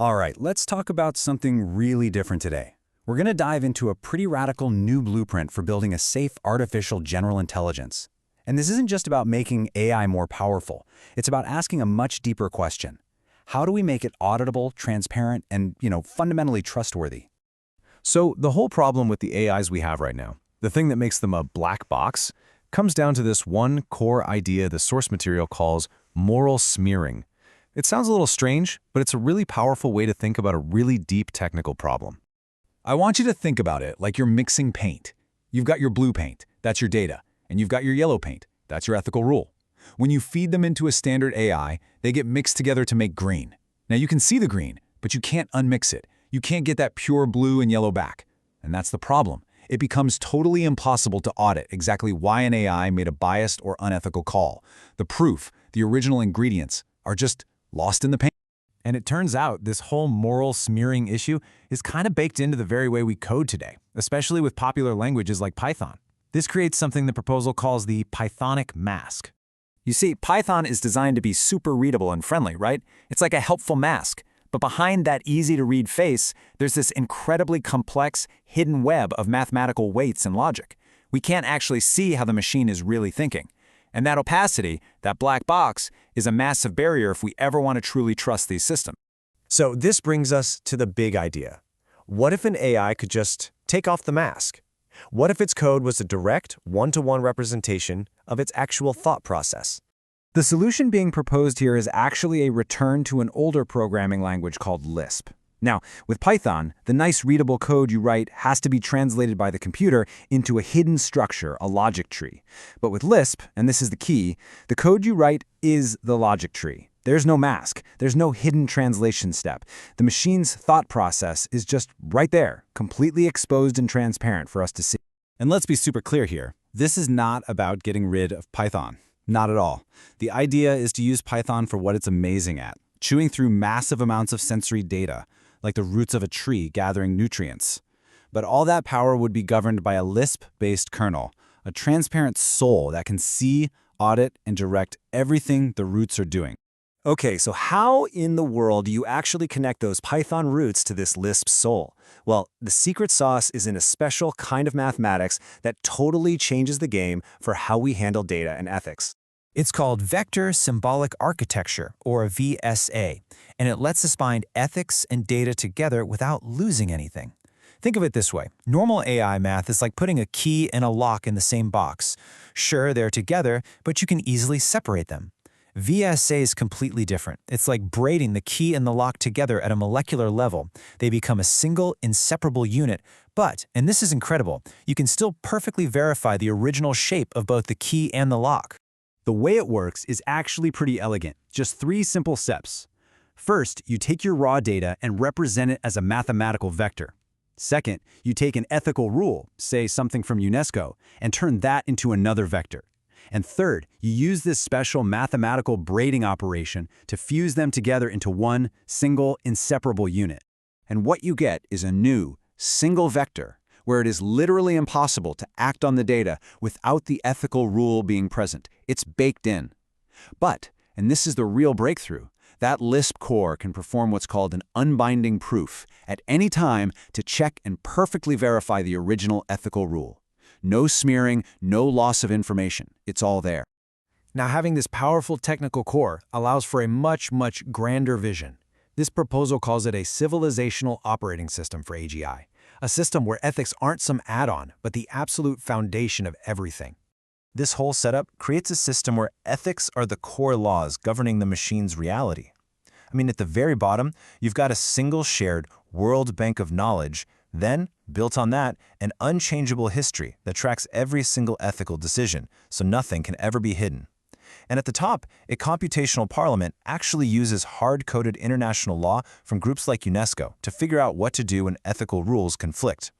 All right, let's talk about something really different today. We're going to dive into a pretty radical new blueprint for building a safe artificial general intelligence. And this isn't just about making AI more powerful. It's about asking a much deeper question. How do we make it auditable, transparent, and, fundamentally trustworthy? So the whole problem with the AIs we have right now, the thing that makes them a black box, comes down to this one core idea the source material calls moral smearing. It sounds a little strange, but it's a really powerful way to think about a really deep technical problem. I want you to think about it like you're mixing paint. You've got your blue paint, that's your data, and you've got your yellow paint, that's your ethical rule. When you feed them into a standard AI, they get mixed together to make green. Now you can see the green, but you can't unmix it. You can't get that pure blue and yellow back. And that's the problem. It becomes totally impossible to audit exactly why an AI made a biased or unethical call. The proof, the original ingredients, are just lost in the paint. And it turns out this whole moral smearing issue is kind of baked into the very way we code today, especially with popular languages like Python. This creates something the proposal calls the Pythonic mask. You see, Python is designed to be super readable and friendly, right? It's like a helpful mask. But behind that easy-to-read face, there's this incredibly complex, hidden web of mathematical weights and logic. We can't actually see how the machine is really thinking. And that opacity, that black box, is a massive barrier if we ever want to truly trust these systems. So this brings us to the big idea. What if an AI could just take off the mask? What if its code was a direct, one-to-one representation of its actual thought process? The solution being proposed here is actually a return to an older programming language called Lisp. Now, with Python, the nice readable code you write has to be translated by the computer into a hidden structure, a logic tree. But with Lisp, and this is the key, the code you write is the logic tree. There's no mask. There's no hidden translation step. The machine's thought process is just right there, completely exposed and transparent for us to see. And let's be super clear here. This is not about getting rid of Python. Not at all. The idea is to use Python for what it's amazing at, chewing through massive amounts of sensory data, like the roots of a tree gathering nutrients. But all that power would be governed by a Lisp-based kernel, a transparent soul that can see, audit, and direct everything the roots are doing. Okay, so how in the world do you actually connect those Python roots to this Lisp soul? Well, the secret sauce is in a special kind of mathematics that totally changes the game for how we handle data and ethics. It's called Vector Symbolic Architecture, or VSA, and it lets us bind ethics and data together without losing anything. Think of it this way. Normal AI math is like putting a key and a lock in the same box. Sure, they're together, but you can easily separate them. VSA is completely different. It's like braiding the key and the lock together at a molecular level. They become a single, inseparable unit, but, and this is incredible, you can still perfectly verify the original shape of both the key and the lock. The way it works is actually pretty elegant, just 3 simple steps. First, you take your raw data and represent it as a mathematical vector. Second, you take an ethical rule, say something from UNESCO, and turn that into another vector. And third, you use this special mathematical braiding operation to fuse them together into one single, inseparable unit. And what you get is a new, single vector, where it is literally impossible to act on the data without the ethical rule being present. It's baked in. But, and this is the real breakthrough, that Lisp core can perform what's called an unbinding proof at any time to check and perfectly verify the original ethical rule. No smearing, no loss of information. It's all there. Now, having this powerful technical core allows for a much, much grander vision. This proposal calls it a civilizational operating system for AGI, a system where ethics aren't some add-on, but the absolute foundation of everything. This whole setup creates a system where ethics are the core laws governing the machine's reality. I mean, at the very bottom, you've got a single shared world bank of knowledge. Then, built on that, an unchangeable history that tracks every single ethical decision, so nothing can ever be hidden. And at the top, a computational parliament actually uses hard-coded international law from groups like UNESCO to figure out what to do when ethical rules conflict.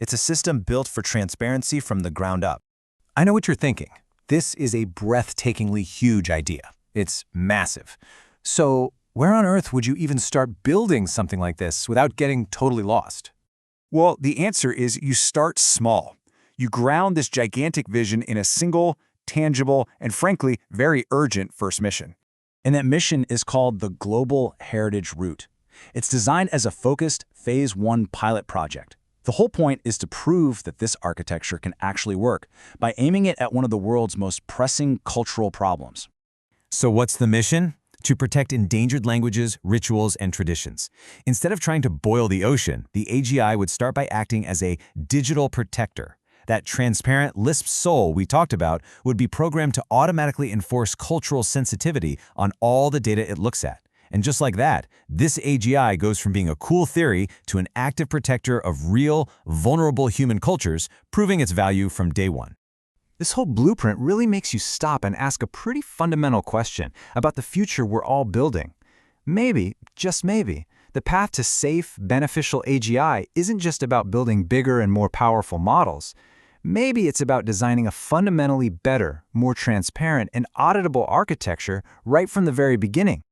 It's a system built for transparency from the ground up. I know what you're thinking. This is a breathtakingly huge idea. It's massive. So, where on earth would you even start building something like this without getting totally lost? Well, the answer is you start small. You ground this gigantic vision in a single, tangible, and frankly, very urgent first mission. And that mission is called the Global Heritage Root. It's designed as a focused Phase 1 pilot project. The whole point is to prove that this architecture can actually work by aiming it at one of the world's most pressing cultural problems. So what's the mission? To protect endangered languages, rituals, and traditions. Instead of trying to boil the ocean, the AGI would start by acting as a digital protector. That transparent Lisp Soul we talked about would be programmed to automatically enforce cultural sensitivity on all the data it looks at. And just like that, this AGI goes from being a cool theory to an active protector of real, vulnerable human cultures, proving its value from day one. This whole blueprint really makes you stop and ask a pretty fundamental question about the future we're all building. Maybe, just maybe, the path to safe, beneficial AGI isn't just about building bigger and more powerful models. Maybe it's about designing a fundamentally better, more transparent, and auditable architecture right from the very beginning.